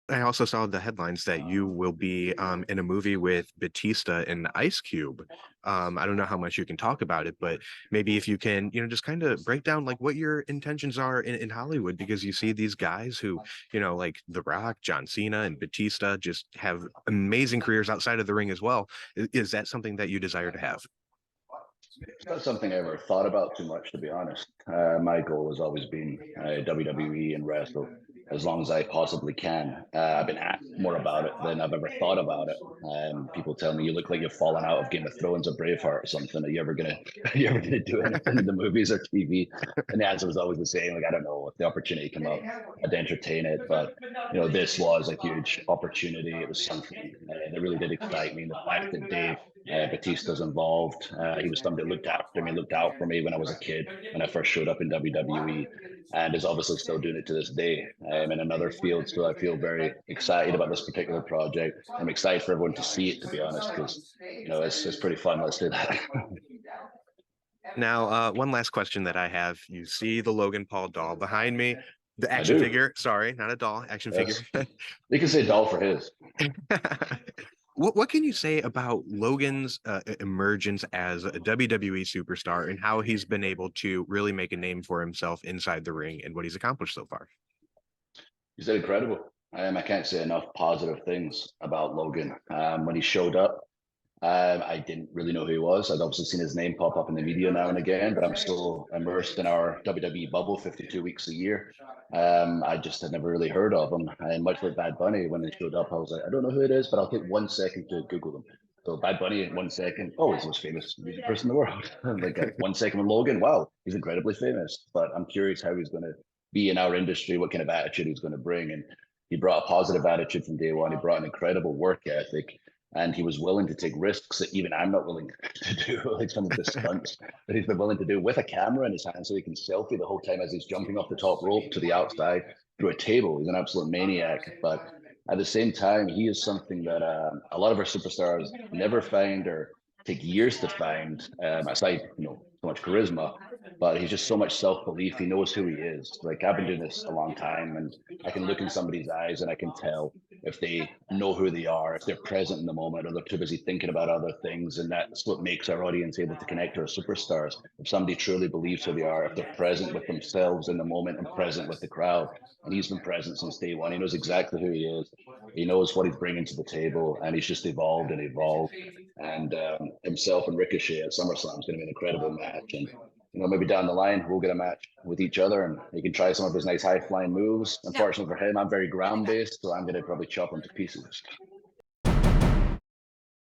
I also saw the headlines that you will be in a movie with Batista and Ice Cube. I don't know how much you can talk about it, but maybe if you can, just kind of break down like what your intentions are in Hollywood, because you see these guys who, like The Rock, John Cena, and Batista just have amazing careers outside of the ring as well. Is that something that you desire to have? It's not something I ever thought about too much, to be honest. My goal has always been WWE and wrestle as long as I possibly can. I've been asked more about it than I've ever thought about it. People tell me you look like you've fallen out of Game of Thrones or Braveheart or something. Are you ever gonna are you ever gonna do anything in the movies or TV? And the answer was always the same. Like I don't know if the opportunity came up, I'd entertain it. But this was a huge opportunity. It was something that really did excite me. And the fact that Dave Batista's involved. He was somebody that looked after me, looked out for me when I was a kid, when I first showed up in WWE, and is obviously still doing it to this day in another field. So I feel very excited about this particular project. I'm excited for everyone to see it, to be honest, because it's pretty fun. Let's do that. Now, one last question that I have. You see the Logan Paul doll behind me, the I action do. figure. Sorry, not a doll, action figure. Yes, you can say doll for his. What can you say about Logan's emergence as a WWE superstar and how he's been able to really make a name for himself inside the ring and what he's accomplished so far? He's incredible. I can't say enough positive things about Logan. When he showed up, I didn't really know who he was. I'd obviously seen his name pop up in the media now and again, but I'm so immersed in our WWE bubble 52 weeks a year. I just had never really heard of him. And much like Bad Bunny, when he showed up, I was like, I don't know who it is, but I'll take 1 second to Google him. So Bad Bunny in 1 second, oh, he's the most famous music person in the world. Like 1 second with Logan, wow, he's incredibly famous. But I'm curious how he's going to be in our industry, what kind of attitude he's going to bring. And he brought a positive attitude from day one. He brought an incredible work ethic and he was willing to take risks that even I'm not willing to do, like some of the stunts that he's been willing to do with a camera in his hand so he can selfie the whole time as he's jumping off the top rope to the outside through a table. He's an absolute maniac. But at the same time, he is something that a lot of our superstars never find or take years to find, aside, so much charisma. But he's just so much self belief. He knows who he is. Like I've been doing this a long time, and I can look in somebody's eyes and I can tell if they know who they are, if they're present in the moment, or they're too busy thinking about other things. And that's what makes our audience able to connect to our superstars. If somebody truly believes who they are, if they're present with themselves in the moment and present with the crowd. And he's been present since day one. He knows exactly who he is. He knows what he's bringing to the table, and he's just evolved and evolved. And himself and Ricochet at SummerSlam is going to be an incredible match. And maybe down the line we'll get a match with each other, and he can try some of his nice high flying moves. Unfortunately for him, I'm very ground based, so I'm going to probably chop him to pieces.